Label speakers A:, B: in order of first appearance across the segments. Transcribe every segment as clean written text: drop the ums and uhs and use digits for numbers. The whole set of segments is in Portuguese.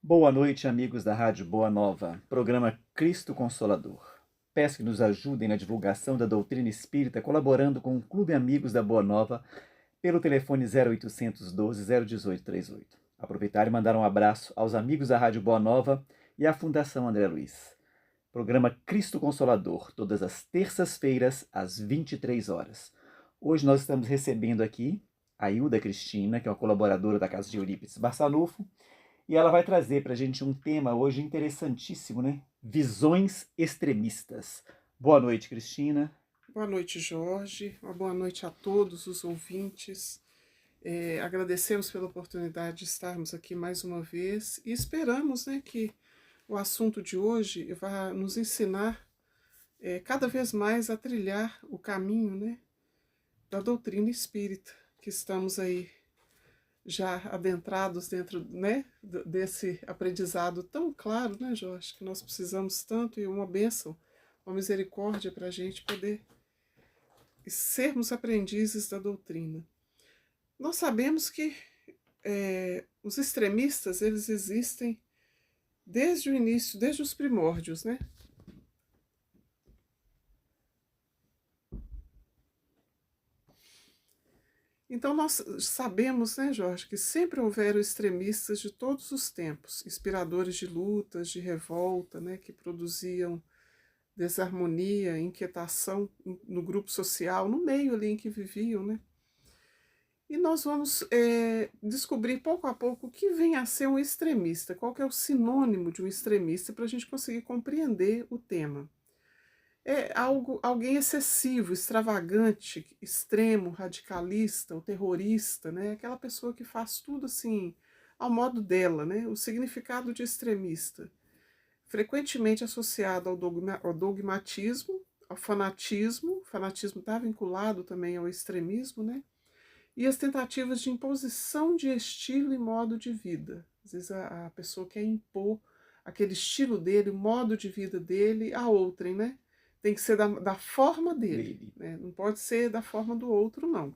A: Boa noite, amigos da Rádio Boa Nova, programa Cristo Consolador. Peço que nos ajudem na divulgação da doutrina espírita, colaborando com o Clube Amigos da Boa Nova, pelo telefone 0800 12 018 38. Aproveitar e mandar um abraço aos amigos da Rádio Boa Nova e à Fundação André Luiz. Programa Cristo Consolador, todas as terças-feiras, às 23 horas. Hoje nós estamos recebendo aqui a Hilda Cristina, que é uma colaboradora da Casa de Eurípides Barçanufo, e ela vai trazer para a gente um tema hoje interessantíssimo, né? Visões extremistas. Boa noite, Cristina.
B: Boa noite, Jorge. Uma boa noite a todos os ouvintes. Agradecemos pela oportunidade de estarmos aqui mais uma vez e esperamos, né, que o assunto de hoje vai nos ensinar cada vez mais a trilhar o caminho, né, da doutrina espírita, que estamos aí já adentrados dentro, né, desse aprendizado tão claro, né, Jorge, que nós precisamos tanto, e uma bênção, uma misericórdia para a gente poder sermos aprendizes da doutrina. Nós sabemos que os extremistas, eles existem desde o início, desde os primórdios, né? Então nós sabemos, né, Jorge, que sempre houveram extremistas de todos os tempos, inspiradores de lutas, de revolta, né, que produziam desarmonia, inquietação no grupo social, no meio ali em que viviam, né? E nós vamos descobrir pouco a pouco o que vem a ser um extremista, qual que é o sinônimo de um extremista para a gente conseguir compreender o tema. É alguém excessivo, extravagante, extremo, radicalista, o terrorista, né? Aquela pessoa que faz tudo assim ao modo dela, né? O significado de extremista, frequentemente associado ao dogmatismo, ao fanatismo. O fanatismo está vinculado também ao extremismo, né? E as tentativas de imposição de estilo e modo de vida. Às vezes a pessoa quer impor aquele estilo dele, o modo de vida dele a outrem, né? Tem que ser da forma dele, né? Não pode ser da forma do outro, não.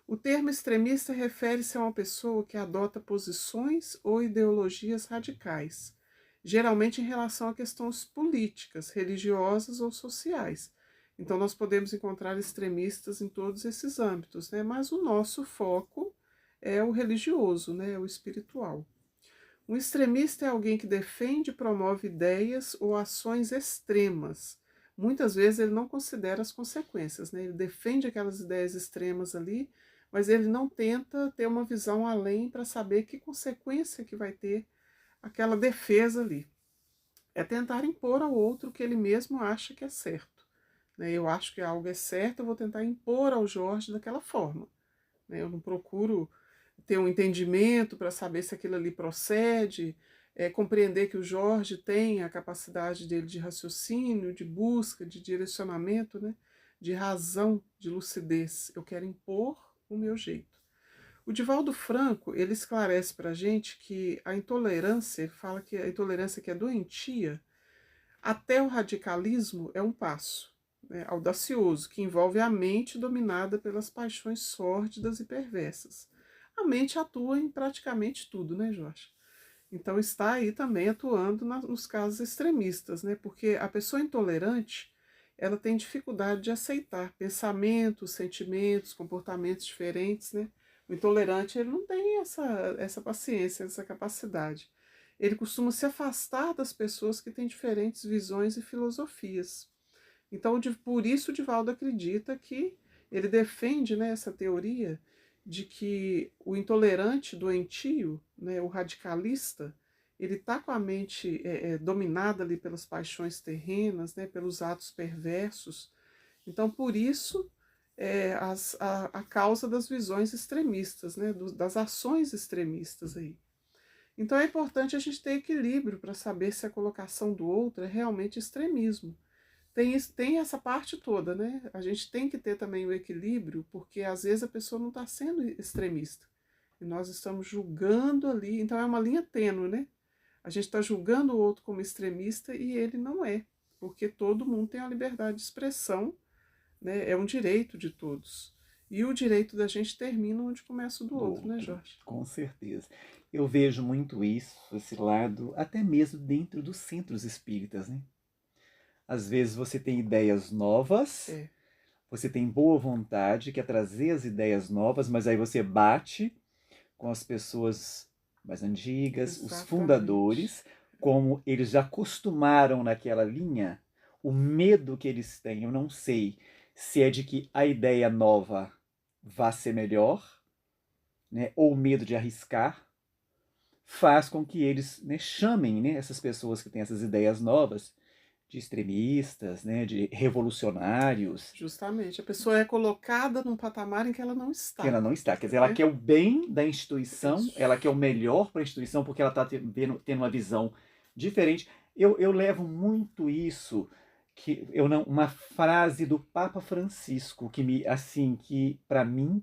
B: O termo extremista refere-se a uma pessoa que adota posições ou ideologias radicais, geralmente em relação a questões políticas, religiosas ou sociais. Então, nós podemos encontrar extremistas em todos esses âmbitos, né? Mas o nosso foco é o religioso, né? O espiritual. Um extremista é alguém que defende e promove ideias ou ações extremas. Muitas vezes ele não considera as consequências, né? Ele defende aquelas ideias extremas ali, mas ele não tenta ter uma visão além para saber que consequência que vai ter aquela defesa ali. É tentar impor ao outro o que ele mesmo acha que é certo, né? Eu acho que algo é certo, eu vou tentar impor ao Jorge daquela forma, né? Eu não procuro ter um entendimento para saber se aquilo ali procede, compreender que o Jorge tem a capacidade dele de raciocínio, de busca, de direcionamento, né? De razão, de lucidez. Eu quero impor o meu jeito. O Divaldo Franco, ele esclarece para a gente que a intolerância, ele fala que a intolerância que é doentia, até o radicalismo é um passo, né, audacioso, que envolve a mente dominada pelas paixões sórdidas e perversas. A mente atua em praticamente tudo, né, Jorge? Então está aí também atuando nos casos extremistas, né? Porque a pessoa intolerante, ela tem dificuldade de aceitar pensamentos, sentimentos, comportamentos diferentes, né? O intolerante, ele não tem essa paciência, essa capacidade. Ele costuma se afastar das pessoas que têm diferentes visões e filosofias. Então, por isso, o Divaldo acredita que ele defende, né, essa teoria de que o intolerante doentio, né, o radicalista, ele está com a mente dominada ali pelas paixões terrenas, né, pelos atos perversos. Então, por isso, a causa das visões extremistas, né, das ações extremistas aí. Então é importante a gente ter equilíbrio para saber se a colocação do outro é realmente extremismo. Tem essa parte toda, né? A gente tem que ter também o equilíbrio, porque às vezes a pessoa não está sendo extremista. E nós estamos julgando ali, então é uma linha tênue, né? A gente está julgando o outro como extremista e ele não é, porque todo mundo tem a liberdade de expressão, né? É um direito de todos. E o direito da gente termina onde começa o do
A: Do
B: outro, né,
A: outro,
B: Jorge?
A: com certeza. eu vejo muito isso, esse lado, até mesmo dentro dos centros espíritas, né? Às vezes você tem ideias novas,
B: É,
A: você tem boa vontade, quer trazer as ideias novas, mas aí você bate com as pessoas mais antigas, os
B: exatamente.
A: fundadores, como eles já acostumaram naquela linha, o medo que eles têm, eu não sei se é de que a ideia nova vá ser melhor, né, ou medo de arriscar, faz com que eles, né, chamem, né, essas pessoas que têm essas ideias novas de extremistas, né, de revolucionários,
B: Justamente. A pessoa é colocada num patamar em que ela não
A: que
B: está,
A: ela não está. Quer dizer, ela
B: né?
A: quer o bem da instituição, ela quer o
B: Isso.
A: melhor para a instituição, porque ela está tendo uma visão diferente. Eu levo muito isso, que eu não, uma frase do Papa Francisco que me, assim, que para mim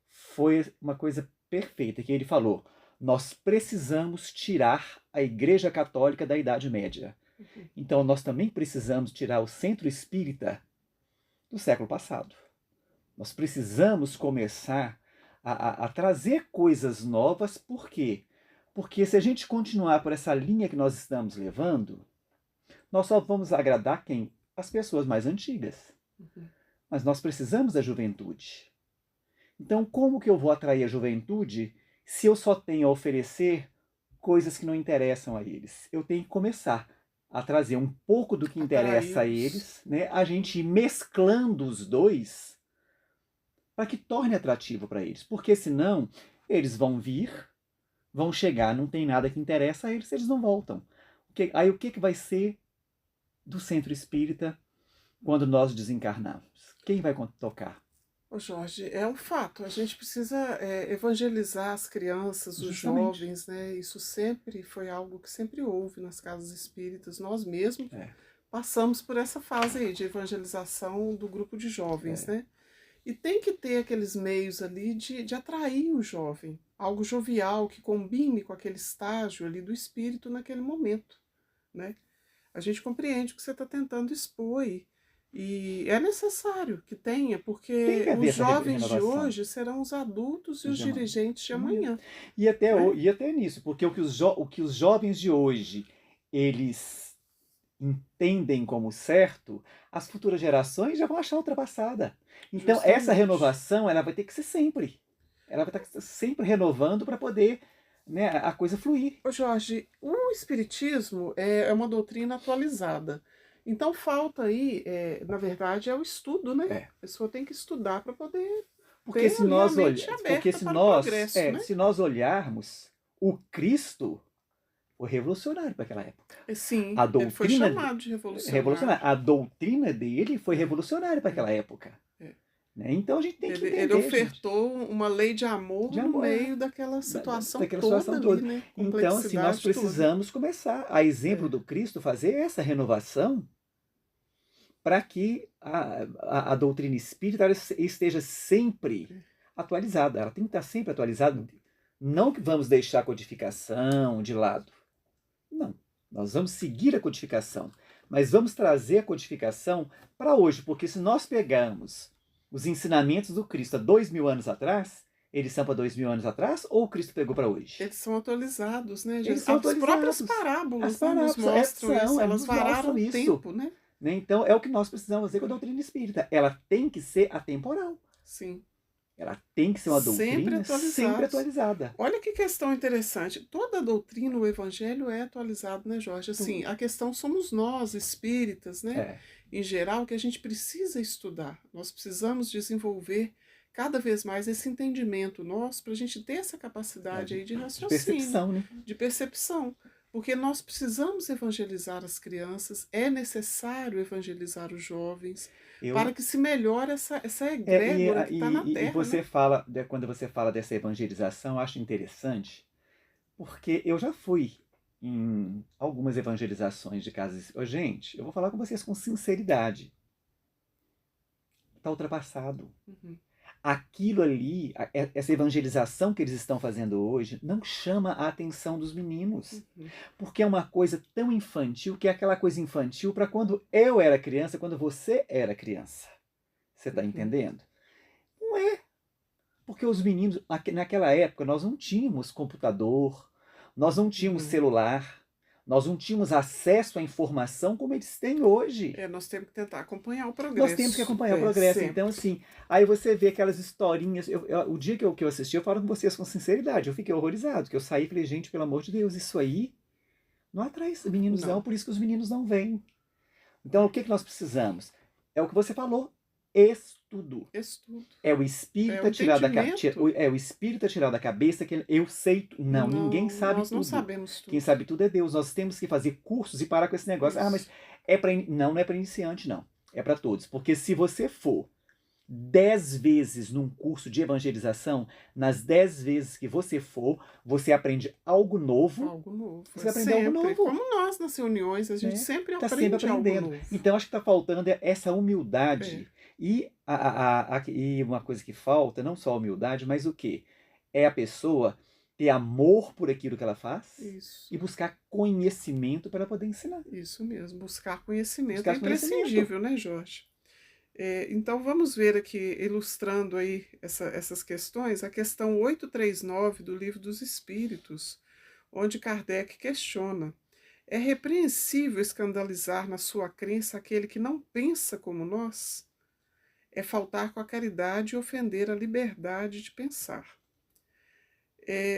A: foi uma coisa perfeita, que ele falou: nós precisamos tirar a Igreja Católica da Idade Média.
B: Uhum.
A: Então nós também precisamos tirar o centro espírita do século passado. Nós precisamos começar a trazer coisas novas, por quê? Porque se a gente continuar por essa linha que nós estamos levando, nós só vamos agradar quem? As pessoas mais antigas.
B: Uhum.
A: Mas nós precisamos da juventude. Então, como que eu vou atrair a juventude se eu só tenho a oferecer coisas que não interessam a eles? Eu tenho que começar a trazer um pouco do que interessa a
B: Atraí-los.
A: eles, né? A gente ir mesclando os dois para que torne atrativo para eles. Porque senão eles vão vir, vão chegar, não tem nada que interessa a eles, eles não voltam. Aí o que vai ser do centro espírita quando nós desencarnarmos? Quem vai tocar?
B: Ô Jorge, é um fato. A gente precisa evangelizar as crianças, os
A: Justamente.
B: jovens, né? Isso sempre foi algo que sempre houve nas casas espíritas. Nós mesmos
A: É,
B: passamos por essa fase aí de evangelização do grupo de jovens,
A: é.
B: né? E tem que ter aqueles meios ali de atrair o jovem, algo jovial que combine com aquele estágio ali do espírito naquele momento, né? A gente compreende o que você está tentando expor aí. E é necessário que tenha,
A: Tem que
B: porque
A: haver
B: os
A: essa
B: jovens de
A: renovação.
B: hoje serão os adultos e os
A: De amanhã.
B: dirigentes de
A: De amanhã.
B: amanhã,
A: E até,
B: né?
A: e até nisso, porque o que os jovens de hoje eles entendem como certo, as futuras gerações já vão achar ultrapassada. Então, essa
B: Justamente.
A: renovação ela vai ter que ser sempre. Ela vai estar sempre renovando para poder, né, a coisa fluir.
B: Ô Jorge, o Espiritismo é uma doutrina atualizada. Então falta aí, na verdade, é o estudo, né?
A: É.
B: A pessoa tem que estudar para poder
A: Porque
B: ter
A: se
B: ali a
A: nós
B: mente
A: porque
B: aberta
A: se
B: para o
A: nós,
B: progresso, né?
A: se nós olharmos, o Cristo foi revolucionário para aquela época.
B: Sim,
A: A
B: ele foi
A: doutrina
B: chamado de
A: revolucionária,
B: revolucionário.
A: a doutrina dele foi
B: É,
A: revolucionária para
B: é,
A: aquela época,
B: é.
A: né? Então a gente tem que
B: Ele
A: entender, gente,
B: ofertou uma lei de
A: de
B: amor no
A: amor,
B: meio daquela situação
A: daquela
B: toda
A: situação
B: ali,
A: toda.
B: né?
A: Então, assim, nós
B: Complexidade toda.
A: precisamos começar, a exemplo
B: É,
A: do Cristo, fazer essa renovação para que a doutrina espírita ela esteja sempre atualizada. Ela tem que estar sempre atualizada. Não que vamos deixar a codificação de lado. Não. Nós vamos seguir a codificação. Mas vamos trazer a codificação para hoje. Porque se nós pegarmos os ensinamentos do Cristo há 2000 anos atrás, eles são para 2000 anos atrás ou o Cristo pegou para hoje?
B: eles são atualizados, né?
A: Eles são
B: As próprias
A: atualizados. As
B: parábolas, né, nos
A: parábolas
B: mostram isso, elas
A: nos
B: vararam
A: mostram
B: o
A: isso.
B: tempo, né?
A: Né? Então, é o que nós precisamos fazer com a doutrina espírita. Ela tem que ser atemporal.
B: Sim,
A: Ela tem que ser uma
B: sempre
A: doutrina sempre
B: atualizados.
A: atualizada.
B: Olha que questão interessante. Toda a doutrina, o evangelho é atualizado, né, Jorge? Assim,
A: Tudo.
B: a questão somos nós, espíritas, né?
A: É.
B: Em geral, que a gente precisa estudar. Nós precisamos desenvolver cada vez mais esse entendimento nosso para a gente ter essa
A: É
B: capacidade aí de
A: de
B: raciocínio,
A: percepção, né?
B: de percepção. Porque nós precisamos evangelizar as crianças, é necessário evangelizar os jovens, para
A: Eu,
B: que se melhore essa
A: é, e,
B: egrégora que está na
A: e
B: Terra, né?
A: você fala, quando você fala dessa evangelização, eu acho interessante, porque eu já fui em algumas evangelizações de casas. Gente, eu vou falar com vocês com sinceridade. Está ultrapassado.
B: Uhum,
A: Aquilo ali, essa evangelização que eles estão fazendo hoje, não chama a atenção dos meninos.
B: uhum,
A: Porque é uma coisa tão infantil, que é aquela coisa infantil para quando eu era criança, quando você era criança. Você está
B: uhum.
A: entendendo? Não é. Porque os meninos, naquela época, nós não tínhamos computador, Nós não tínhamos
B: Uhum.
A: celular, nós não tínhamos acesso à informação como eles têm hoje.
B: Nós temos que tentar acompanhar o
A: Nós temos que
B: progresso.
A: acompanhar o progresso. Então,
B: Sempre.
A: assim, aí você vê aquelas historinhas. O dia que eu assisti, eu falo com vocês com sinceridade, eu fiquei horrorizado, que eu saí e falei, gente, pelo amor de Deus, isso aí não atrai os meninos não,
B: Não.
A: por isso que os meninos não vêm. Então, o que nós precisamos? É o que você falou, estudo.
B: Estudo.
A: É o
B: É o
A: espírita
B: entendimento.
A: é o espírita tirar da cabeça que eu sei. Não, ninguém
B: Não,
A: sabe
B: nós não
A: tudo.
B: sabemos
A: Quem
B: tudo.
A: sabe tudo é Deus. Nós temos que fazer cursos e parar com esse negócio. Ah, mas
B: Isso.
A: é para não é para iniciante não. É para todos, porque se você for 10 vezes num curso de evangelização, nas 10 vezes que você for, você aprende algo novo.
B: Algo novo.
A: Você vai aprender algo
B: Sempre.
A: novo.
B: Como nós nas reuniões, a gente
A: Né?
B: sempre
A: Tá sempre
B: aprende algo
A: aprendendo.
B: novo.
A: Então acho que está faltando essa
B: É.
A: humildade. E uma coisa que falta, não só a humildade, mas o quê? É a pessoa ter amor por aquilo que ela faz
B: Isso.
A: e buscar conhecimento para ela poder ensinar.
B: Isso mesmo. Buscar conhecimento
A: Buscar
B: é
A: conhecimento.
B: imprescindível, né, Jorge? Então vamos ver aqui, ilustrando aí essas questões, a questão 839 do Livro dos Espíritos, onde Kardec questiona: é repreensível escandalizar na sua crença aquele que não pensa como nós? É faltar com a caridade e ofender a liberdade de pensar.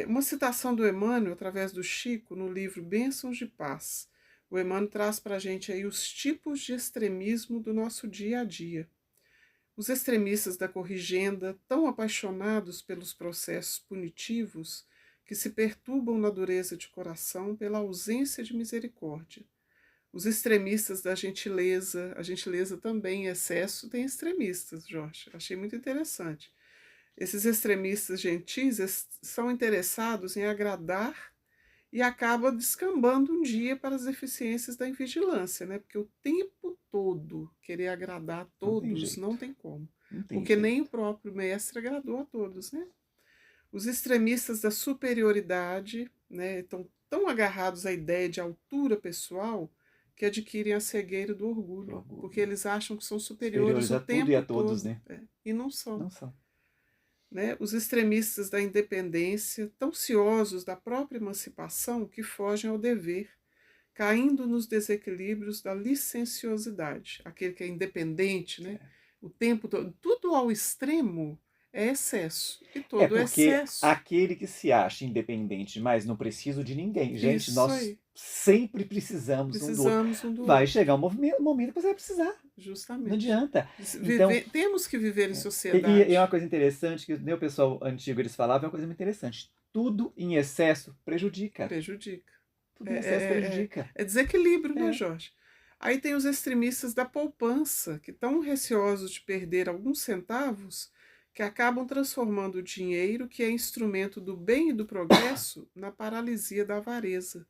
B: Uma citação do Emmanuel, através do Chico, no livro Bênçãos de Paz. O Emmanuel traz para a gente aí os tipos de extremismo do nosso dia a dia. Os extremistas da corrigenda, tão apaixonados pelos processos punitivos, que se perturbam na dureza de coração pela ausência de misericórdia. Os extremistas da gentileza, a gentileza também em excesso tem extremistas, Jorge. Achei muito interessante. Esses extremistas gentis são interessados em agradar e acaba descambando um dia para as deficiências da invigilância, né? Porque o tempo todo querer agradar a todos não tem como.
A: Não tem
B: Porque
A: jeito.
B: nem o próprio mestre agradou a todos, né? Os extremistas da superioridade, né, estão tão agarrados à ideia de altura pessoal que adquirem a cegueira do orgulho, porque eles acham que são superiores
A: Superiores
B: o
A: a tudo e a
B: tempo
A: todos,
B: todo,
A: né?
B: e não são.
A: Não são.
B: Né? Os extremistas da independência, tão ciosos da própria emancipação que fogem ao dever, caindo nos desequilíbrios da licenciosidade. Aquele que é independente, né? O tempo todo, tudo ao extremo é excesso. E todo
A: porque
B: excesso.
A: aquele que se acha independente, mas não preciso de ninguém. Gente,
B: Isso
A: nós
B: aí.
A: sempre precisamos um do outro.
B: Precisamos um do
A: Vai
B: outro.
A: chegar um momento que você vai precisar.
B: Justamente.
A: Não adianta. Então,
B: Temos que viver em
A: e
B: sociedade.
A: é uma coisa interessante, que o pessoal antigo eles falavam, é uma coisa muito interessante. Tudo em excesso prejudica.
B: Prejudica.
A: Tudo em excesso prejudica.
B: É desequilíbrio, né,
A: É.
B: Jorge? Aí tem os extremistas da poupança, que estão receosos de perder alguns centavos, que acabam transformando o dinheiro, que é instrumento do bem e do progresso, na paralisia da avareza,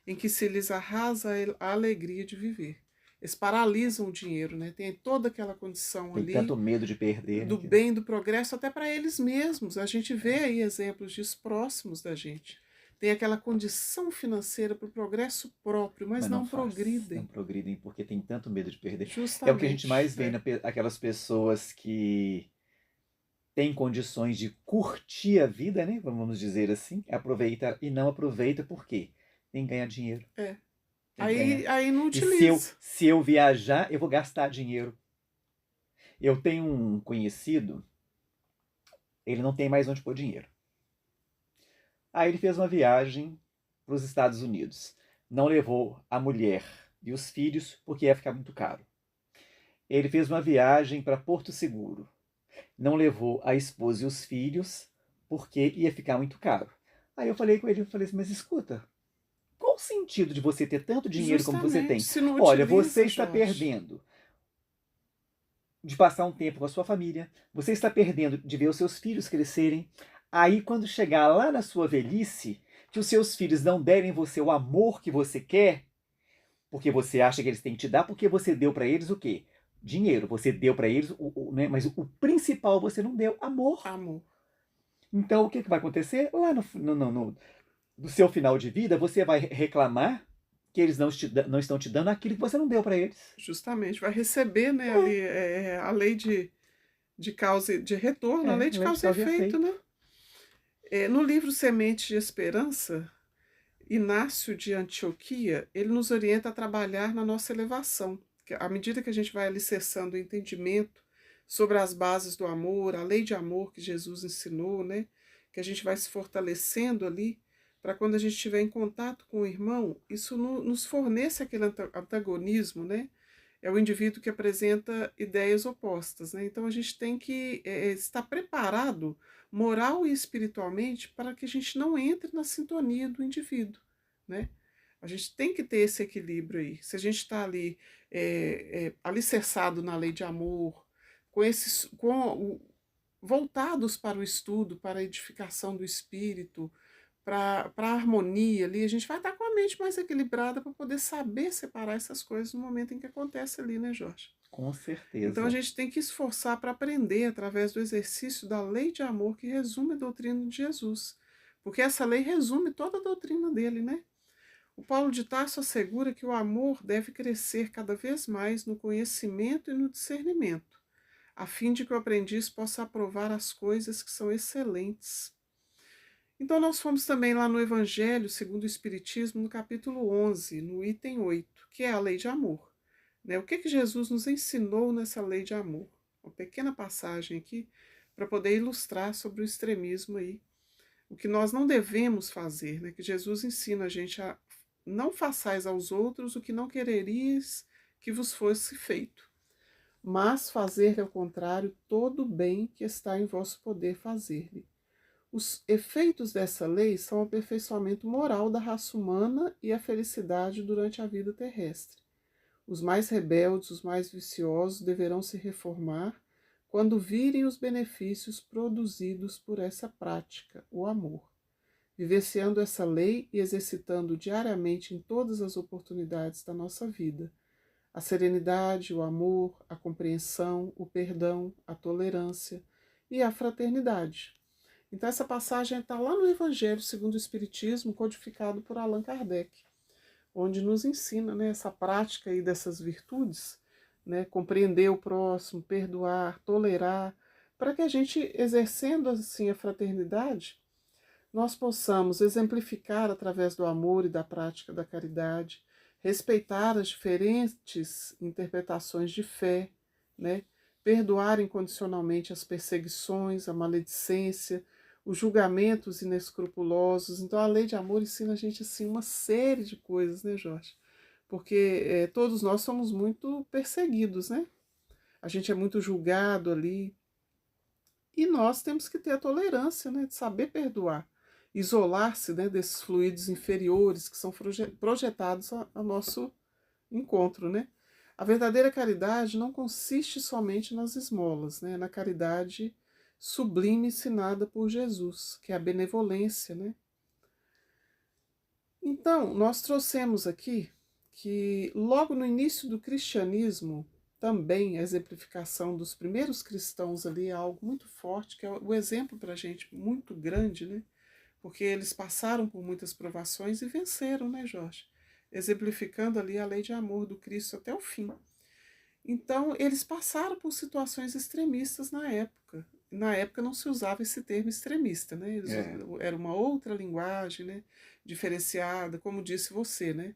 B: em que se lhes arrasa a alegria de viver. Eles paralisam o dinheiro, né? Tem toda aquela condição
A: Tem
B: ali
A: tanto medo de perder.
B: do
A: né?
B: bem, do progresso, até para eles mesmos. A gente vê aí exemplos disso próximos da gente. Tem aquela condição financeira para o progresso próprio, mas não progridem.
A: Não progridem porque tem tanto medo de perder.
B: Justamente.
A: É o que a gente mais vê naquelas pessoas que têm condições de curtir a vida, né? Vamos dizer assim. Aproveita e não aproveita por quê? Tem que ganhar dinheiro.
B: Aí não
A: E
B: utiliza.
A: se eu viajar, eu vou gastar dinheiro. Eu tenho um conhecido, ele não tem mais onde pôr dinheiro. Aí ele fez uma viagem para os Estados Unidos. Não levou a mulher e os filhos porque ia ficar muito caro. Ele fez uma viagem para Porto Seguro. Não levou a esposa e os filhos porque ia ficar muito caro. Aí eu falei com ele, assim, mas escuta, qual o sentido de você ter tanto dinheiro como você tem?
B: Se não
A: Olha,
B: utiliza,
A: você está
B: Jorge,
A: perdendo de passar um tempo com a sua família, você está perdendo de ver os seus filhos crescerem. Aí, quando chegar lá na sua velhice, que os seus filhos não derem você o amor que você quer, porque você acha que eles têm que te dar, porque você deu para eles o quê? Dinheiro. Você deu para eles, né? Mas o principal você não deu, amor.
B: amor.
A: Então, o que vai acontecer? Lá no seu final de vida, você vai reclamar que eles não estão te dando aquilo que você não deu para eles.
B: Justamente, vai receber, né, ali, a lei de causa de retorno, a lei de causa e efeito, né? No livro Semente de Esperança, Inácio de Antioquia, ele nos orienta a trabalhar na nossa elevação. À medida que a gente vai alicerçando o entendimento sobre as bases do amor, a lei de amor que Jesus ensinou, né? Que a gente vai se fortalecendo ali, para quando a gente estiver em contato com o irmão, isso nos fornece aquele antagonismo, né? É o indivíduo que apresenta ideias opostas, né? Então a gente tem que estar preparado moral e espiritualmente para que a gente não entre na sintonia do indivíduo, né? A gente tem que ter esse equilíbrio aí. Se a gente está ali alicerçado na lei de amor, voltados para o estudo, para a edificação do espírito, para a harmonia ali, a gente vai estar com a mente mais equilibrada para poder saber separar essas coisas no momento em que acontece ali, né, Jorge?
A: Com
B: Então a
A: certeza.
B: gente tem que esforçar para aprender através do exercício da lei de amor que resume a doutrina de Jesus. Porque essa lei resume toda a doutrina dele, né? O Paulo de Tarso assegura que o amor deve crescer cada vez mais no conhecimento e no discernimento, a fim de que o aprendiz possa aprovar as coisas que são excelentes. Então nós fomos também lá no Evangelho segundo o Espiritismo, no capítulo 11, no item 8, que é a lei de amor. Né? O que Jesus nos ensinou nessa lei de amor? Uma pequena passagem aqui para poder ilustrar sobre o extremismo aí. O que nós não devemos fazer, né? Que Jesus ensina a gente a não façais aos outros o que não quereríeis que vos fosse feito, mas fazer ao contrário todo o bem que está em vosso poder fazer-lhe. Os efeitos dessa lei são o aperfeiçoamento moral da raça humana e a felicidade durante a vida terrestre. Os mais rebeldes, os mais viciosos deverão se reformar quando virem os benefícios produzidos por essa prática, o amor. Vivenciando essa lei e exercitando diariamente em todas as oportunidades da nossa vida. A serenidade, o amor, a compreensão, o perdão, a tolerância e a fraternidade. Então essa passagem está lá no Evangelho segundo o Espiritismo, codificado por Allan Kardec, onde nos ensina, né, essa prática aí dessas virtudes, né, compreender o próximo, perdoar, tolerar, para que a gente, exercendo assim a fraternidade, nós possamos exemplificar através do amor e da prática da caridade, respeitar as diferentes interpretações de fé, né, perdoar incondicionalmente as perseguições, a maledicência, os julgamentos inescrupulosos. Então a lei de amor ensina a gente assim uma série de coisas, né, Jorge? Porque todos nós somos muito perseguidos, né? A gente é muito julgado ali. E nós temos que ter a tolerância, né, de saber perdoar, isolar-se, né, desses fluidos inferiores que são projetados ao nosso encontro, né? A verdadeira caridade não consiste somente nas esmolas, né? Na caridade sublime ensinada por Jesus, que é a benevolência, né? Então, nós trouxemos aqui que logo no início do cristianismo, também a exemplificação dos primeiros cristãos ali é algo muito forte, que é o exemplo para a gente muito grande, né? Porque eles passaram por muitas provações e venceram, né, Jorge? Exemplificando ali a lei de amor do Cristo até o fim. Então, eles passaram por situações extremistas na época. Na época não se usava esse termo extremista, né? Era uma outra linguagem, né? Diferenciada, como disse você, né?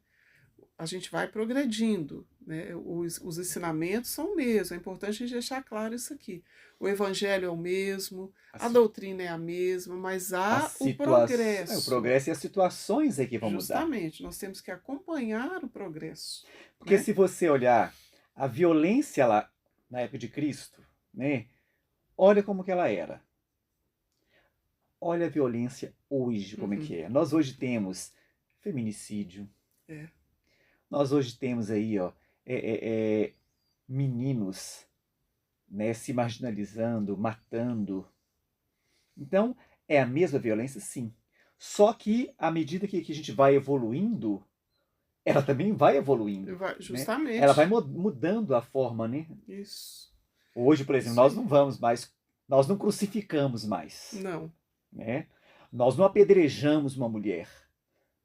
B: A gente vai progredindo, né? Os ensinamentos são o mesmo, é importante a gente deixar claro isso aqui. O evangelho é o mesmo, a doutrina é a mesma, mas há o
A: O
B: progresso.
A: progresso e as situações é que vão mudar.
B: Justamente, nós temos que acompanhar o progresso.
A: Porque
B: Né?
A: se você olhar a violência lá na época de Cristo, né? Olha como que ela era. Olha a violência hoje, como é que é. Nós hoje temos feminicídio. Nós hoje temos aí, ó, meninos, né, se marginalizando, matando. Então, é a mesma violência, sim. Só que, à medida que a gente vai evoluindo, ela também vai evoluindo.
B: Justamente.
A: Né? Ela vai mudando a forma, né?
B: Isso.
A: Hoje, por exemplo, nós não vamos mais, nós não crucificamos mais.
B: Não.
A: Né? Nós não apedrejamos uma mulher,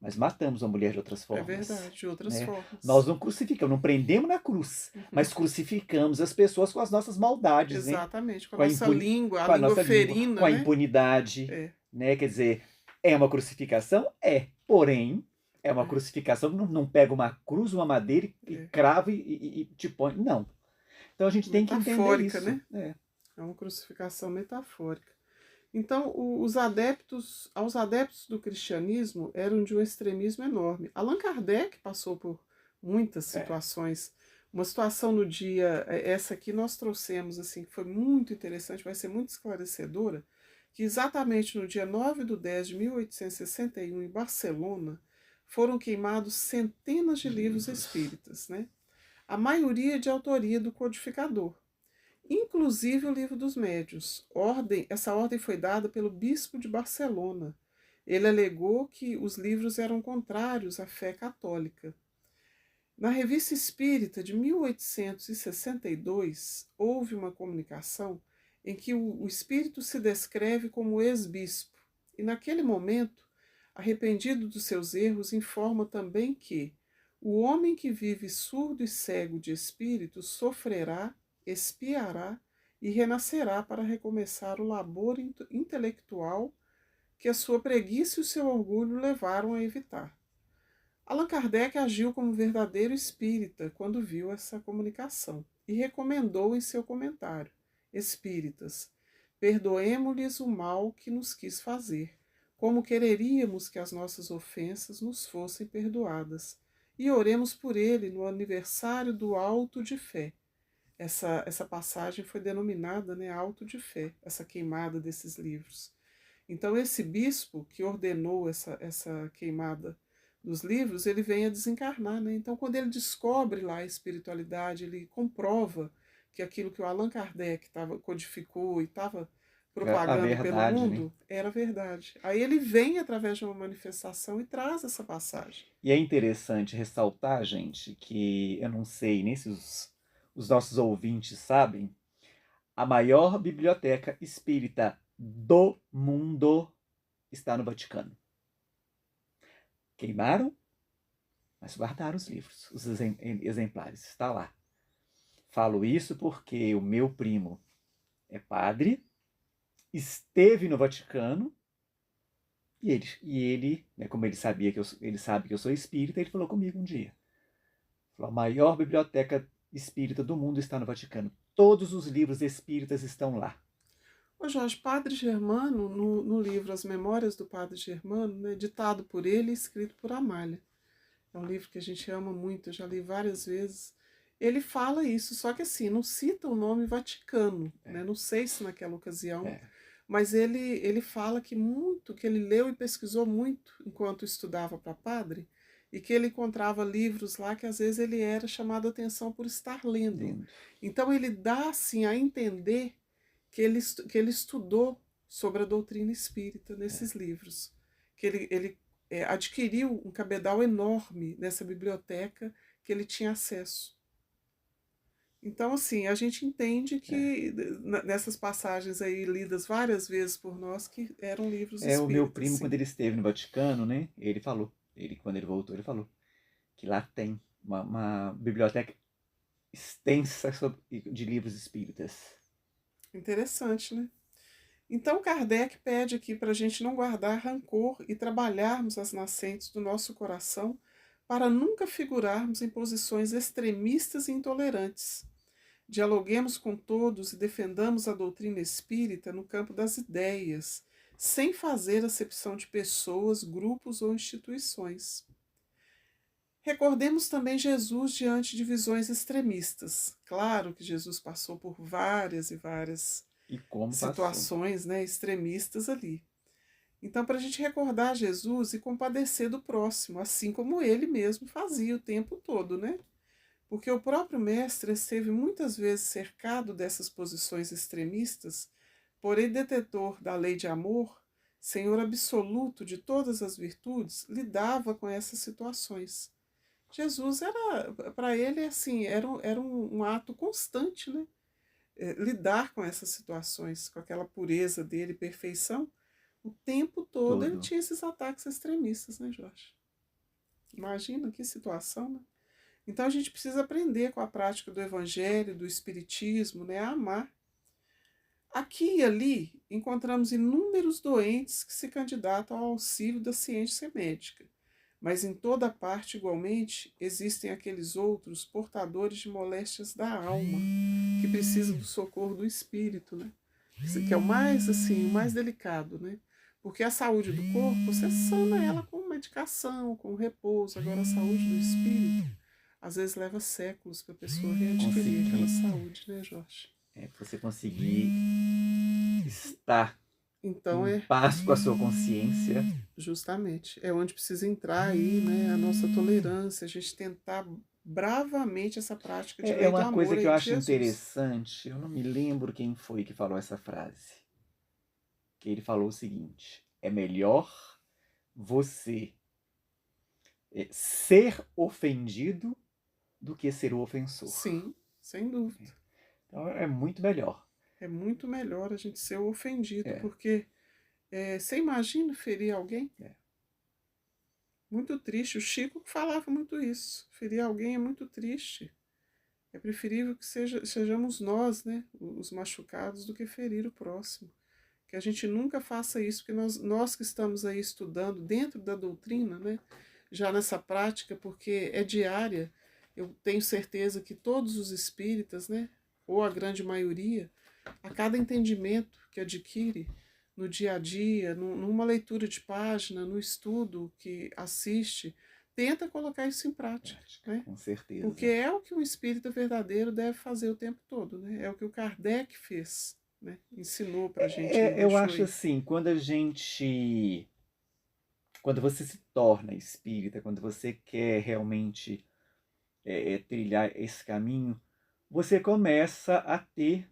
A: mas matamos uma mulher de outras formas.
B: É verdade, de outras formas.
A: Nós não crucificamos, não prendemos na cruz, mas crucificamos as pessoas com as nossas maldades.
B: Exatamente,
A: né?
B: com a nossa língua, a língua ferina.
A: Com a impunidade. Né? Quer dizer, é uma crucificação? É. Porém, É uma crucificação, não pega uma cruz, uma madeira e
B: É.
A: crava e te põe. Não. Então a gente tem que entender
B: Metafórica,
A: isso.
B: né? É uma crucificação metafórica. Então, aos adeptos do cristianismo eram de um extremismo enorme. Allan Kardec passou por muitas
A: É.
B: situações. Uma situação no dia, essa aqui nós trouxemos, assim, que foi muito interessante, vai ser muito esclarecedora, que exatamente no dia 9/10 de 1861, em Barcelona, foram queimados centenas de livros espíritas, né? A maioria de autoria do codificador, inclusive o Livro dos Médiuns. Essa ordem foi dada pelo bispo de Barcelona. Ele alegou que os livros eram contrários à fé católica. Na Revista Espírita de 1862, houve uma comunicação em que o espírito se descreve como ex-bispo, e naquele momento, arrependido dos seus erros, informa também que o homem que vive surdo e cego de espírito sofrerá, expiará e renascerá para recomeçar o labor intelectual que a sua preguiça e o seu orgulho levaram a evitar. Allan Kardec agiu como verdadeiro espírita quando viu essa comunicação e recomendou em seu comentário: Espíritas, perdoemo-lhes o mal que nos quis fazer, como quereríamos que as nossas ofensas nos fossem perdoadas, e oremos por ele no aniversário do Auto de Fé. Essa passagem foi denominada, né, Auto de Fé, essa queimada desses livros. Então, esse bispo que ordenou essa queimada dos livros, ele vem a desencarnar, né? Então, quando ele descobre lá a espiritualidade, ele comprova que aquilo que o Allan Kardec codificou e estava
A: A
B: propagando pelo
A: verdade, né?
B: mundo era verdade. Aí ele vem através de uma manifestação e traz essa passagem.
A: E é interessante ressaltar, gente, que eu não sei nem se os nossos ouvintes sabem, a maior biblioteca espírita do mundo está no Vaticano. Queimaram, mas guardaram os livros, os exemplares, está lá. Falo isso porque o meu primo é padre, esteve no Vaticano e ele, né, como ele sabia ele sabe que eu sou espírita, ele falou comigo um dia. Falou, a maior biblioteca espírita do mundo está no Vaticano. Todos os livros espíritas estão lá.
B: Ô Jorge, Padre Germano, no livro As Memórias do Padre Germano, né, ditado por ele e escrito por Amália. É um livro que a gente ama muito, eu já li várias vezes. Ele fala isso, só que assim, não cita o nome Vaticano, né? Não sei se naquela ocasião, mas ele fala que ele leu e pesquisou muito enquanto estudava para padre, e que ele encontrava livros lá que às vezes ele era chamado a atenção por estar lendo.
A: Lindo.
B: Então ele dá assim a entender que ele estudou sobre a doutrina espírita nesses livros, que ele adquiriu um cabedal enorme nessa biblioteca que ele tinha acesso. Então, assim, a gente entende que nessas passagens aí lidas várias vezes por nós que eram livros
A: O meu
B: espíritas.
A: primo,
B: Sim.
A: quando ele esteve no Vaticano, né, ele falou, quando ele voltou, ele falou que lá tem uma biblioteca extensa de livros espíritas.
B: Interessante, né? Então, Kardec pede aqui para a gente não guardar rancor e trabalharmos as nascentes do nosso coração para nunca figurarmos em posições extremistas e intolerantes. Dialoguemos com todos e defendamos a doutrina espírita no campo das ideias, sem fazer acepção de pessoas, grupos ou instituições. Recordemos também Jesus diante de visões extremistas. Claro que Jesus passou por várias e várias situações, né, extremistas ali. Então, para a gente recordar Jesus e compadecer do próximo, assim como ele mesmo fazia o tempo todo, né? Porque o próprio mestre esteve muitas vezes cercado dessas posições extremistas, porém detetor da lei de amor, senhor absoluto de todas as virtudes, lidava com essas situações. Jesus para ele, assim, era um ato constante, né? Lidar com essas situações, com aquela pureza dele, perfeição, o tempo todo ele tinha esses ataques extremistas, né, Jorge? Imagina que situação, né? Então a gente precisa aprender com a prática do evangelho, do espiritismo, né, a amar. Aqui e ali encontramos inúmeros doentes que se candidatam ao auxílio da ciência médica, Mas em toda parte, igualmente, existem aqueles outros portadores de moléstias da alma, que precisam do socorro do espírito, né? Que é o mais, assim, o mais delicado, né? Porque a saúde do corpo, você sana ela com medicação, com repouso. Agora, a saúde do espírito, às vezes leva séculos para a pessoa readquirir aquela saúde, né, Jorge?
A: Você conseguir estar
B: Então,
A: em paz com a sua consciência.
B: justamente, é onde precisa entrar aí, né, a nossa tolerância, a gente tentar bravamente essa prática de
A: É
B: lei do
A: uma coisa
B: amor
A: que
B: aí
A: eu
B: de
A: acho
B: Jesus.
A: interessante, eu não me lembro quem foi que falou essa frase. Que ele falou o seguinte: é melhor você ser ofendido do que ser o ofensor.
B: Sim, sem dúvida.
A: Então é muito melhor.
B: É muito melhor a gente ser o ofendido,
A: É,
B: porque você imagina ferir alguém?
A: é.
B: Muito triste. O Chico falava muito isso. Ferir alguém é muito triste. É preferível que sejamos nós, né, os machucados, do que ferir o próximo. Que a gente nunca faça isso, porque nós que estamos aí estudando dentro da doutrina, né, já nessa prática, porque é diária, eu tenho certeza que todos os espíritas, né, ou a grande maioria, a cada entendimento que adquire no dia a dia, numa leitura de página, no estudo que assiste, tenta colocar isso em prática, né?
A: Com certeza.
B: Porque é o que um espírita verdadeiro deve fazer o tempo todo, né? É o que o Kardec fez, né? Ensinou pra gente aí,
A: Eu
B: deixou
A: acho
B: aí.
A: assim, quando você se torna espírita, quando você quer realmente trilhar esse caminho, você começa a ter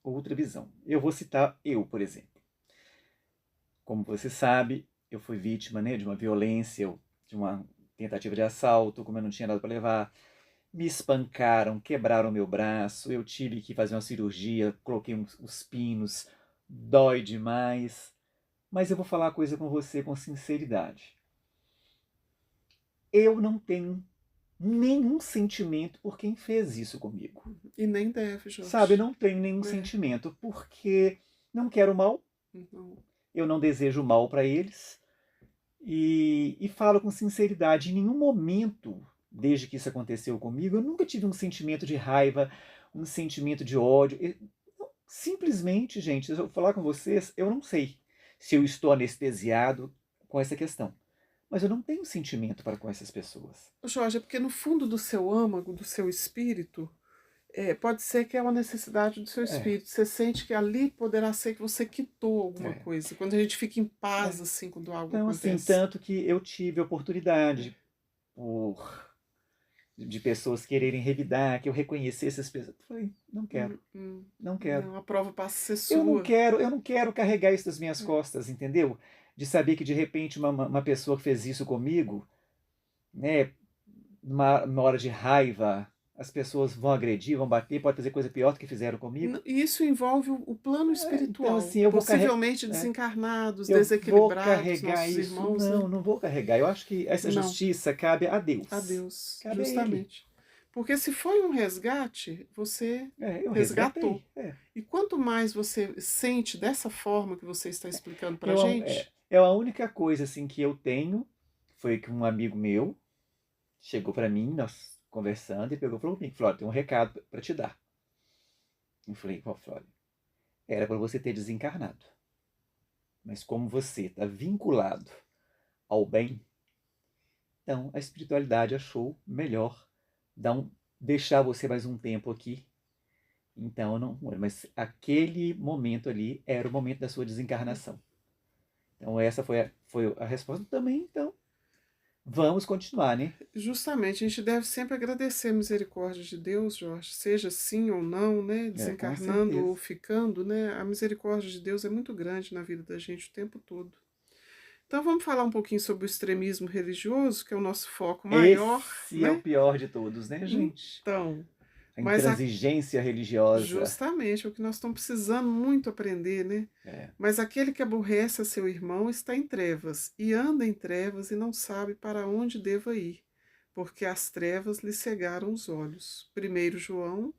A: outra visão. Eu vou citar eu, por exemplo. Como você sabe, eu fui vítima, né, de uma violência, de uma tentativa de assalto, como eu não tinha nada para levar. Me espancaram, quebraram meu braço, eu tive que fazer uma cirurgia, coloquei os pinos, dói demais. Mas eu vou falar uma coisa com você com sinceridade. Eu não tenho nenhum sentimento por quem fez isso comigo.
B: E nem deve,
A: Sabe,
B: Jorge.
A: não tenho nenhum
B: É,
A: sentimento, porque não quero mal,
B: não.
A: eu não desejo mal para eles, e falo com sinceridade, em nenhum momento, desde que isso aconteceu comigo, eu nunca tive um sentimento de raiva, um sentimento de ódio. Simplesmente, gente, eu vou falar com vocês, eu não sei se eu estou anestesiado com essa questão. Mas eu não tenho sentimento para com essas pessoas.
B: Jorge, é porque no fundo do seu âmago, do seu espírito, pode ser que é uma necessidade do seu
A: É,
B: espírito. Você sente que ali poderá ser que você quitou alguma
A: é,
B: coisa. Quando a gente fica em paz,
A: é.
B: assim, quando algo
A: Então, assim,
B: acontece.
A: tanto que eu tive a oportunidade por de pessoas quererem revidar, que eu reconhecesse as pessoas. Eu falei, não quero, não quero.
B: Não, a prova passa a ser sua.
A: Eu não quero carregar isso das minhas costas, entendeu? De saber que de repente uma pessoa que fez isso comigo, né, numa hora de raiva, as pessoas vão agredir, vão bater, pode fazer coisa pior do que fizeram comigo.
B: E isso envolve o plano
A: Então,
B: espiritual,
A: assim, eu vou carregar.
B: possivelmente desencarnados,
A: Eu vou
B: desequilibrados,
A: carregar
B: nossos
A: isso?
B: irmãos, né?
A: Não, não vou carregar. Eu acho que essa
B: Não,
A: justiça cabe a
B: a
A: Deus.
B: Deus,
A: Cabe a Ele.
B: justamente. Porque se foi um resgate, você
A: Eu
B: resgatou.
A: resgatei. É.
B: E quanto mais você sente dessa forma que você está explicando para a
A: Eu, é,
B: gente,
A: é a única coisa assim que eu tenho foi que um amigo meu chegou para mim, nós conversando, e pegou e falou comigo, Flávio, tem um recado para te dar. Eu falei, qual, Flávio? Era para você ter desencarnado. Mas como você está vinculado ao bem, então a espiritualidade achou melhor deixar você mais um tempo aqui. Então, não, mas aquele momento ali era o momento da sua desencarnação. Então, essa foi a resposta também. Então, vamos continuar, né?
B: justamente, a gente deve sempre agradecer a misericórdia de Deus, Jorge, seja sim ou não, né,
A: Com
B: desencarnando
A: certeza.
B: ou ficando, né, a misericórdia de Deus é muito grande na vida da gente o tempo todo. Então vamos falar um pouquinho sobre o extremismo religioso, que é o nosso foco maior,
A: Esse é o
B: né?
A: pior de todos, né, gente?
B: Então,
A: A
B: mas
A: intransigência religiosa.
B: justamente é o que nós estamos precisando muito aprender, né?
A: É,
B: Mas aquele que aborrece a seu irmão está em trevas, e anda em trevas e não sabe para onde deva ir, porque as trevas lhe cegaram os olhos. 1 João,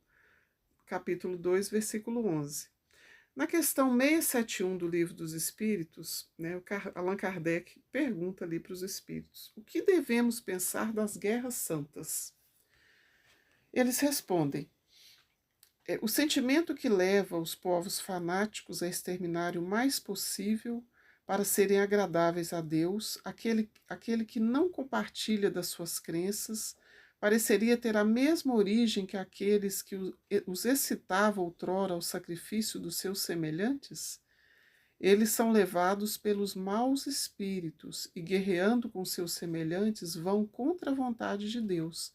B: capítulo 2, versículo 11. Na questão 671 do Livro dos Espíritos, né, Allan Kardec pergunta ali para os espíritos: o que devemos pensar das guerras santas? Eles respondem: o sentimento que leva os povos fanáticos a exterminar o mais possível para serem agradáveis a Deus, aquele que não compartilha das suas crenças, pareceria ter a mesma origem que aqueles que os excitava outrora ao sacrifício dos seus semelhantes? Eles são levados pelos maus espíritos e, guerreando com seus semelhantes, vão contra a vontade de Deus,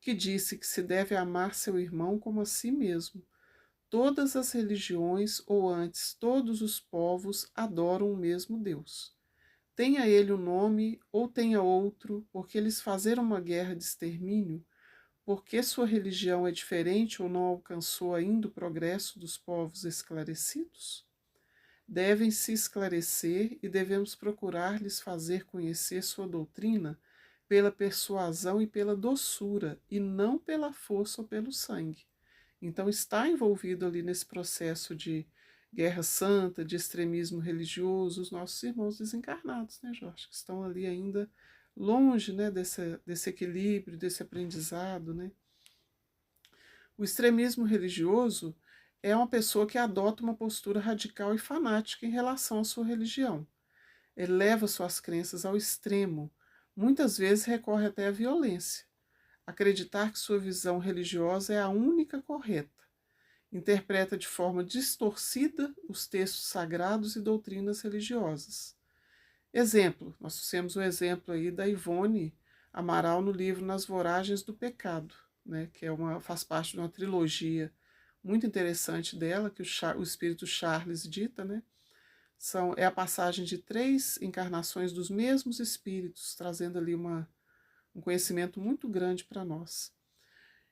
B: que disse que se deve amar seu irmão como a si mesmo. Todas as religiões, ou antes todos os povos, adoram o mesmo Deus. Tenha ele um nome ou tenha outro, porque eles fizeram uma guerra de extermínio, porque sua religião é diferente ou não alcançou ainda o progresso dos povos esclarecidos? Devem se esclarecer e devemos procurar lhes fazer conhecer sua doutrina pela persuasão e pela doçura, e não pela força ou pelo sangue. Então está envolvido ali nesse processo de guerra santa, de extremismo religioso, os nossos irmãos desencarnados, né, Jorge? Que estão ali ainda longe, né, desse equilíbrio, desse aprendizado, né? O extremismo religioso é uma pessoa que adota uma postura radical e fanática em relação à sua religião. Ele leva suas crenças ao extremo, muitas vezes recorre até à violência. Acreditar que sua visão religiosa é a única correta. Interpreta de forma distorcida os textos sagrados e doutrinas religiosas. Exemplo, nós temos o exemplo aí da Ivone Amaral no livro Nas Voragens do Pecado, né, que faz parte de uma trilogia muito interessante dela, que o espírito Charles dita, né? É a passagem de 3 encarnações dos mesmos espíritos, trazendo ali um conhecimento muito grande para nós.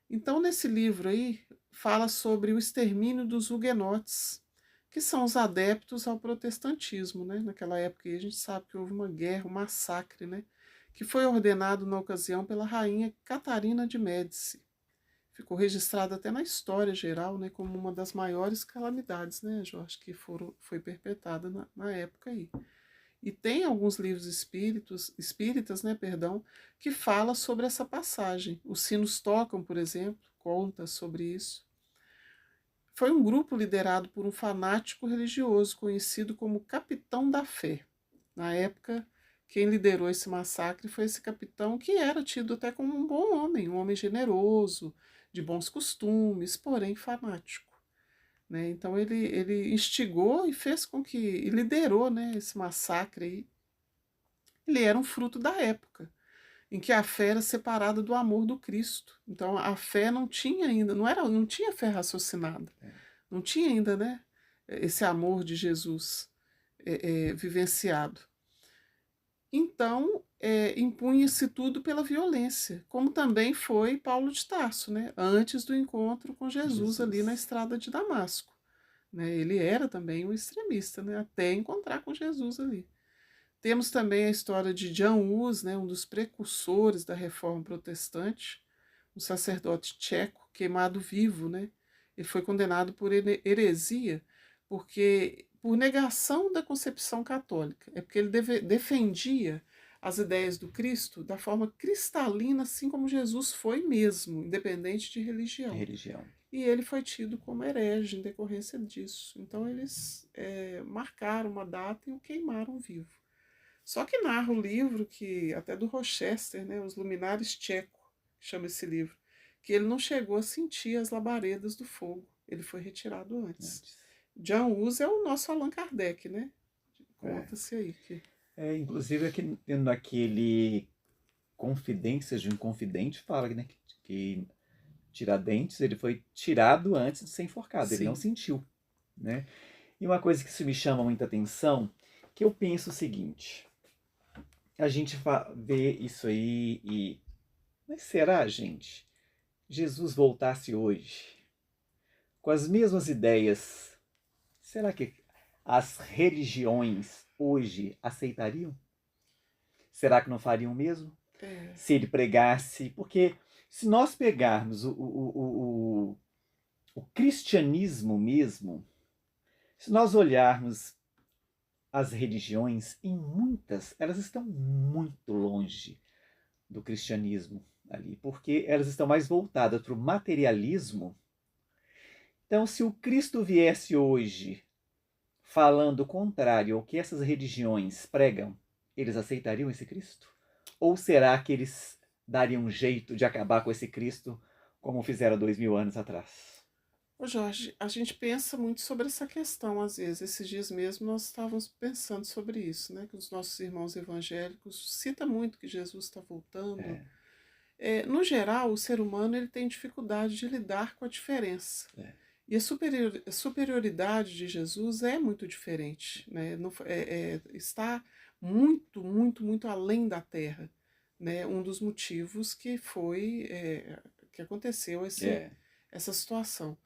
B: Então, nesse livro aí, fala sobre o extermínio dos huguenotes, que são os adeptos ao protestantismo, né? Naquela época aí, a gente sabe que houve uma guerra, um massacre, né? Que foi ordenado na ocasião pela rainha Catarina de Médici. Ficou registrado até na história geral, né, como uma das maiores calamidades, né, Jorge, que foi perpetrada na época aí. E tem alguns livros espíritas, né, que fala sobre essa passagem. Os Sinos Tocam, por exemplo, conta sobre isso. Foi um grupo liderado por um fanático religioso conhecido como Capitão da Fé. Na época, quem liderou esse massacre foi esse capitão, que era tido até como um bom homem, um homem generoso, de bons costumes, porém fanático. Né? Então ele instigou e fez com que, e liderou, né, esse massacre aí. Ele era um fruto da época, em que a fé era separada do amor do Cristo. Então a fé não tinha ainda, não tinha fé raciocinada, não tinha ainda, né, esse amor de Jesus vivenciado. Então, impunha-se tudo pela violência, como também foi Paulo de Tarso, né, antes do encontro com Jesus ali na estrada de Damasco. Né, ele era também um extremista, né, até encontrar com Jesus ali. Temos também a história de Jan Hus, né, um dos precursores da Reforma Protestante, um sacerdote tcheco queimado vivo. Né? Ele foi condenado por heresia, por negação da concepção católica. É porque ele defendia as ideias do Cristo da forma cristalina, assim como Jesus foi mesmo, independente de religião. E ele foi tido como herege em decorrência disso. Então eles marcaram uma data e o queimaram vivo. Só que narra o livro, que até do Rochester, né, Os Luminares Tcheco, chama esse livro, que ele não chegou a sentir as labaredas do fogo. Ele foi retirado antes. Jan Hus é o nosso Allan Kardec, né? Conta-se aí.
A: Inclusive, aqui, naquele Confidências de um Confidente, fala, né, que Tiradentes, ele foi tirado antes de ser enforcado. Sim. Ele não sentiu. Né? E uma coisa que isso me chama muita atenção, que eu penso o seguinte: a gente vê isso aí e... Mas será, gente? Jesus voltasse hoje, com as mesmas ideias, será que as religiões hoje aceitariam? Será que não fariam mesmo? Se ele pregasse... Porque se nós pegarmos o cristianismo mesmo, Se nós olharmos as religiões, em muitas, elas estão muito longe do cristianismo ali, porque elas estão mais voltadas para o materialismo. Então, se o Cristo viesse hoje falando o contrário ao que essas religiões pregam, eles aceitariam esse Cristo? Ou será que eles dariam um jeito de acabar com esse Cristo como fizeram 2000 anos atrás?
B: Ô Jorge, a gente pensa muito sobre essa questão às vezes. Esses dias mesmo nós estávamos pensando sobre isso, né? Que os nossos irmãos evangélicos citam muito que Jesus está voltando. No geral, o ser humano ele tem dificuldade de lidar com a diferença. E a superioridade de Jesus é muito diferente, né? Está muito, muito, muito além da terra, né? Um dos motivos que que aconteceu essa situação.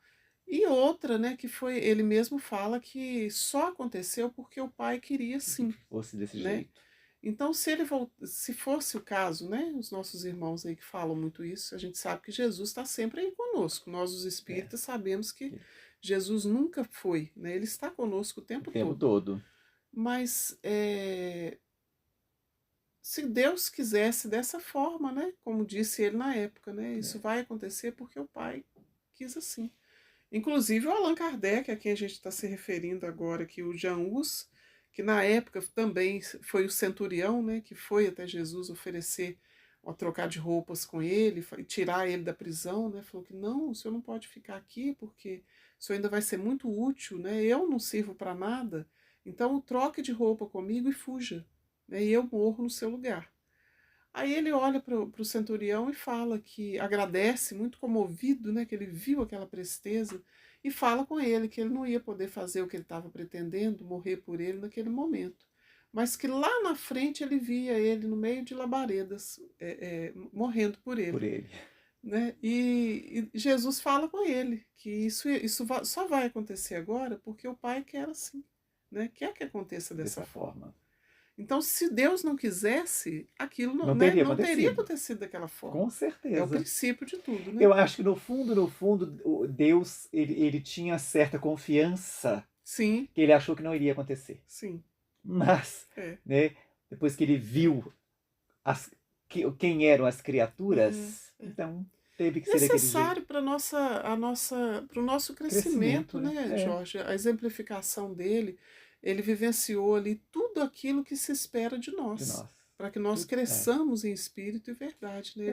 B: E outra, né, que foi, ele mesmo fala que só aconteceu porque o pai queria sim,
A: Fosse desse
B: né?
A: jeito.
B: Então, se fosse o caso, né, os nossos irmãos aí que falam muito isso, a gente sabe que Jesus está sempre aí conosco. Nós, os espíritas, sabemos que Jesus nunca foi, né? Ele está conosco o tempo
A: todo.
B: Mas se Deus quisesse dessa forma, né, como disse ele na época, né, isso vai acontecer porque o Pai quis assim. Inclusive o Allan Kardec, a quem a gente está se referindo agora, que o Jean Hus, que na época também foi o centurião, né, que foi até Jesus oferecer a trocar de roupas com ele, tirar ele da prisão, né, falou que não, o senhor não pode ficar aqui porque o senhor ainda vai ser muito útil, né, eu não sirvo para nada, então troque de roupa comigo e fuja, né, e eu morro no seu lugar. Aí ele olha para o centurião e fala que agradece, muito comovido, né, que ele viu aquela presteza, e fala com ele que ele não ia poder fazer o que ele estava pretendendo, morrer por ele naquele momento. Mas que lá na frente ele via ele no meio de labaredas, morrendo por ele.
A: Por ele.
B: Né? E Jesus fala com ele que isso só vai acontecer agora porque o Pai quer assim, né? Quer que aconteça dessa forma. Então, se Deus não quisesse, aquilo não teria acontecido daquela forma.
A: Com certeza.
B: É o princípio de tudo, né?
A: Eu acho que no fundo, Deus ele tinha certa confiança.
B: Sim.
A: Que ele achou que não iria acontecer.
B: Sim.
A: Mas, né, depois que ele viu quem eram as criaturas, então teve que ser daquele jeito.
B: Necessário para o nosso crescimento, né, Jorge? A exemplificação dele, ele vivenciou ali tudo aquilo que se espera de nós. Para que nós cresçamos em espírito e verdade. Né?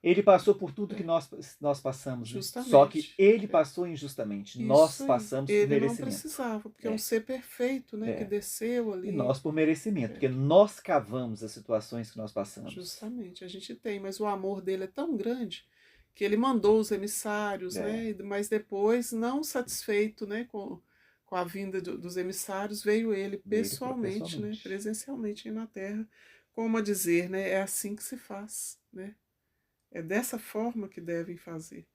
A: Ele passou por tudo que nós passamos.
B: Justamente.
A: Só que ele passou injustamente.
B: Isso
A: nós
B: aí.
A: passamos
B: ele
A: por merecimento.
B: Ele não precisava, porque é um ser perfeito, né? Que desceu ali.
A: E nós por merecimento, porque nós cavamos as situações que nós passamos.
B: Justamente, a gente tem, mas o amor dele é tão grande que ele mandou os emissários, né? Mas depois, não satisfeito, né, com a vinda dos emissários, veio ele pessoalmente, né, presencialmente na Terra, como a dizer, né, é assim que se faz, né? É dessa forma que devem fazer.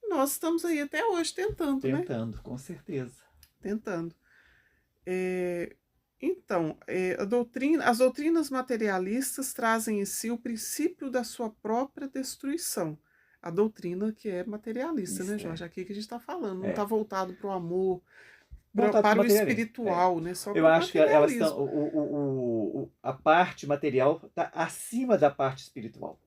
B: E nós estamos aí até hoje tentando, né?
A: Tentando, com certeza.
B: Tentando. Então, as doutrinas materialistas trazem em si o princípio da sua própria destruição. A doutrina que é materialista, né, Jorge? Aqui que a gente está falando, não está voltado para o amor, para o espiritual, né? Só
A: eu acho que elas estão. A parte material está acima da parte espiritual.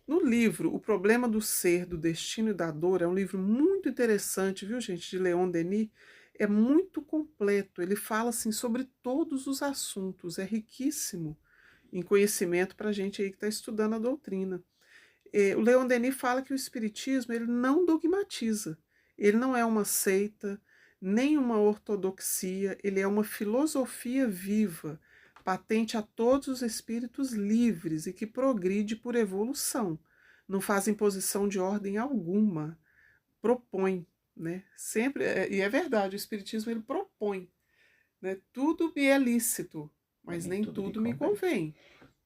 B: No livro O Problema do Ser, do Destino e da Dor, é um livro muito interessante, viu, gente, de Leon Denis. É muito completo, ele fala assim sobre todos os assuntos, é riquíssimo em conhecimento para a gente aí que está estudando a doutrina. O Leon Denis fala que o espiritismo ele não dogmatiza, ele não é uma seita, nem uma ortodoxia, ele é uma filosofia viva, patente a todos os espíritos livres e que progride por evolução, não faz imposição de ordem alguma, propõe, né? Sempre, e é verdade, o espiritismo ele propõe, né? Tudo me é lícito, mas nem tudo me convém.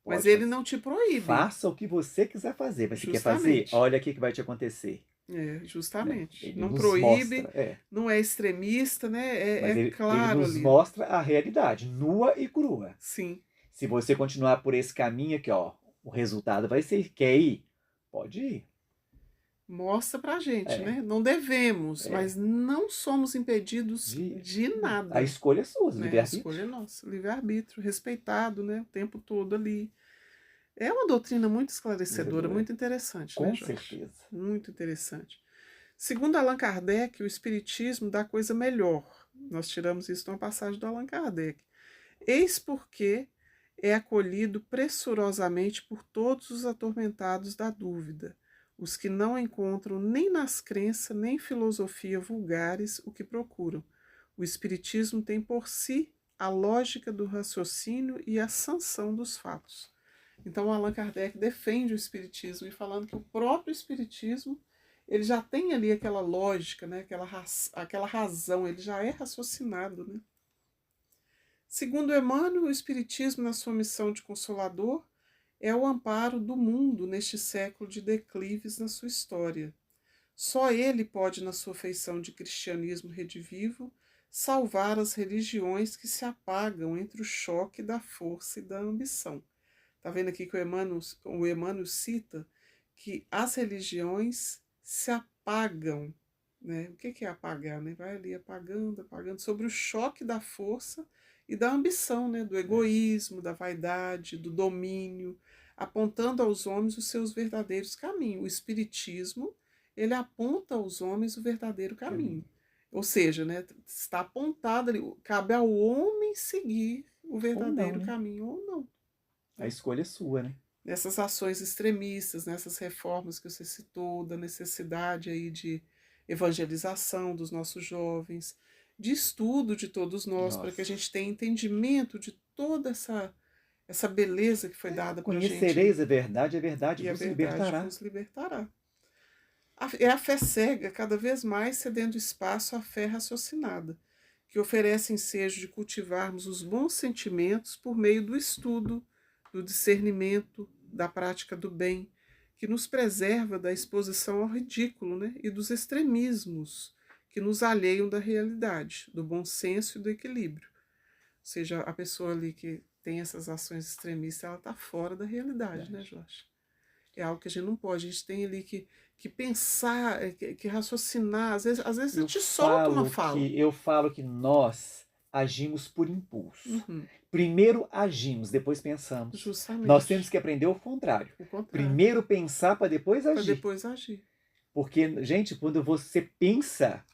B: Mas ele não te proíbe.
A: Faça o que você quiser fazer, mas se quer fazer, olha o que vai te acontecer.
B: Justamente. Não proíbe, não é extremista, né? Mas claro.
A: Ele nos mostra a realidade, nua e crua.
B: Sim.
A: Se você continuar por esse caminho aqui, ó, o resultado vai ser, quer ir? Pode ir.
B: Mostra pra gente,
A: É,
B: né? Não devemos,
A: é.
B: mas não somos impedidos
A: De,
B: de
A: a
B: nada,
A: escolha é sua, o
B: né? A escolha
A: livre-arbítrio.
B: é nossa, livre-arbítrio, respeitado, né? O tempo todo ali. É uma doutrina muito esclarecedora,
A: Vencedora.
B: muito interessante, né,
A: Com
B: Jorge?
A: certeza.
B: Muito interessante. Segundo Allan Kardec, o Espiritismo dá coisa melhor. Nós tiramos isso de uma passagem do Allan Kardec. Eis porque é acolhido pressurosamente por todos os atormentados da dúvida, os que não encontram nem nas crenças nem filosofia vulgares o que procuram. O Espiritismo tem por si a lógica do raciocínio e a sanção dos fatos. Então, Allan Kardec defende o Espiritismo e falando que o próprio Espiritismo ele já tem ali aquela lógica, né? aquela razão, ele já é raciocinado. Né? Segundo Emmanuel, o Espiritismo, na sua missão de consolador, é o amparo do mundo neste século de declives na sua história. Só ele pode, na sua feição de cristianismo redivivo, salvar as religiões que se apagam entre o choque da força e da ambição. Está vendo aqui que o Emmanuel cita que as religiões se apagam. Né? O que é apagar? Né? Vai ali apagando, apagando, sobre o choque da força e da ambição, né? Do egoísmo, da vaidade, do domínio, apontando aos homens os seus verdadeiros caminhos. O Espiritismo, ele aponta aos homens o verdadeiro caminho. Ou seja, né, está apontado ali, cabe ao homem seguir o
A: Ou não,
B: verdadeiro
A: né?
B: caminho ou não.
A: A escolha é sua, né?
B: Nessas ações extremistas, nessas reformas que você citou, da necessidade aí de evangelização dos nossos jovens, de estudo de todos nós, para que a
A: Nossa.
B: gente tenha entendimento de toda essa beleza que foi dada para a gente,
A: Conhecereis a verdade
B: e a
A: vos
B: verdade
A: libertará.
B: vos libertará. É a fé cega, cada vez mais cedendo espaço à fé raciocinada, que oferece ensejo de cultivarmos os bons sentimentos por meio do estudo, do discernimento, da prática do bem, que nos preserva da exposição ao ridículo, né, e dos extremismos que nos alheiam da realidade, do bom senso e do equilíbrio. Ou seja, a pessoa ali que tem essas ações extremistas, ela está fora da realidade, né, Jorge? É algo que a gente não pode, a gente tem ali que pensar, que raciocinar. Às vezes a gente solta uma fala.
A: Eu falo que nós agimos por impulso.
B: Uhum,
A: Primeiro agimos, depois pensamos. Nós temos
B: justamente.
A: que aprender o contrário.
B: O contrário.
A: Primeiro pensar para depois
B: Para
A: agir.
B: depois agir.
A: Porque, gente, quando você pensa,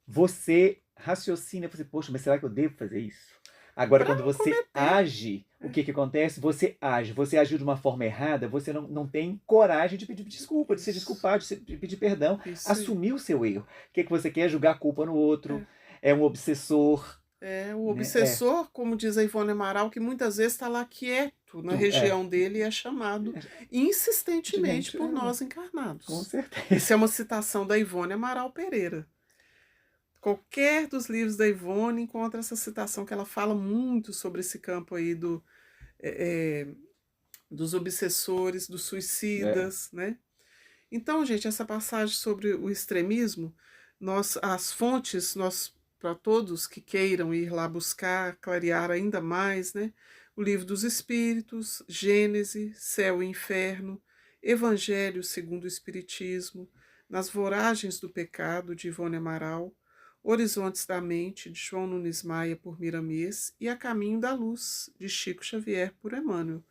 A: você raciocina, você, poxa, mas será que eu devo fazer isso? Agora,
B: Para
A: quando
B: não
A: você
B: cometer.
A: age, o que acontece? Você age. Você agiu de uma forma errada, você não tem coragem de pedir desculpa, de se
B: Isso.
A: desculpar, de pedir perdão,
B: Isso aí.
A: assumir o seu erro. O que você quer? Jogar a culpa no outro,
B: É.
A: é um obsessor.
B: O
A: Né?
B: obsessor, como diz a Ivone Amaral, que muitas vezes está lá quieto na região dele e é chamado insistentemente por nós
A: Com
B: encarnados.
A: certeza.
B: Isso é uma citação da Ivone Amaral Pereira. Qualquer dos livros da Ivone encontra essa citação que ela fala muito sobre esse campo aí dos obsessores, dos suicidas, né? Então, gente, essa passagem sobre o extremismo, as fontes, para todos que queiram ir lá buscar, clarear ainda mais, né? O Livro dos Espíritos, Gênese, Céu e Inferno, Evangelho segundo o Espiritismo, Nas Voragens do Pecado, de Ivone Amaral, Horizontes da Mente, de João Nunes Maia, por Miramês, e A Caminho da Luz, de Chico Xavier, por Emmanuel.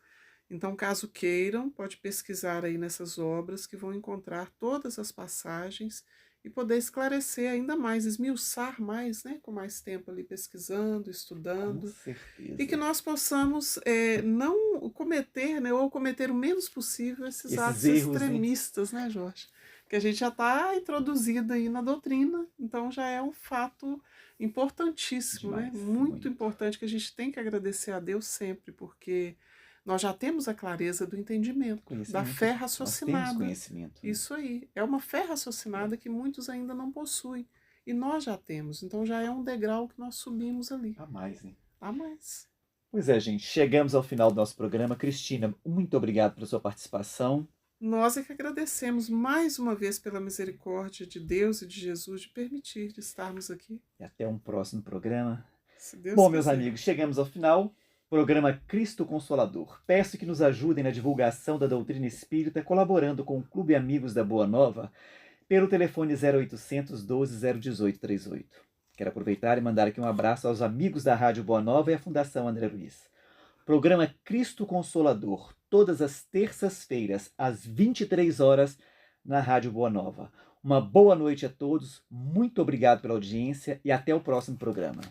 B: Então, caso queiram, pode pesquisar aí nessas obras que vão encontrar todas as passagens e poder esclarecer ainda mais, esmiuçar mais, né, com mais tempo ali pesquisando, estudando,
A: Com certeza.
B: e que nós possamos não cometer, né, ou cometer o menos possível esses atos
A: erros,
B: extremistas, né, Jorge? Que a gente já está introduzido aí na doutrina, então já é um fato importantíssimo,
A: Demais,
B: né? Muito importante, que a gente tem que agradecer a Deus sempre, porque nós já temos a clareza do entendimento, da fé raciocinada.
A: Nós temos conhecimento. Né?
B: Isso aí. É uma fé raciocinada que muitos ainda não possuem. E nós já temos. Então já é um degrau que nós subimos ali.
A: A mais, hein?
B: A mais.
A: Pois é, gente. Chegamos ao final do nosso programa. Cristina, muito obrigado pela sua participação.
B: Nós é que agradecemos mais uma vez pela misericórdia de Deus e de Jesus de permitir de estarmos aqui.
A: E até um próximo programa.
B: Se Deus
A: Bom,
B: quiser.
A: meus amigos, chegamos ao final. Programa Cristo Consolador. Peço que nos ajudem na divulgação da doutrina espírita, colaborando com o Clube Amigos da Boa Nova, pelo telefone 0800 12 018 38. Quero aproveitar e mandar aqui um abraço aos amigos da Rádio Boa Nova e à Fundação André Luiz. Programa Cristo Consolador, todas as terças-feiras, às 23 horas, na Rádio Boa Nova. Uma boa noite a todos, muito obrigado pela audiência e até o próximo programa.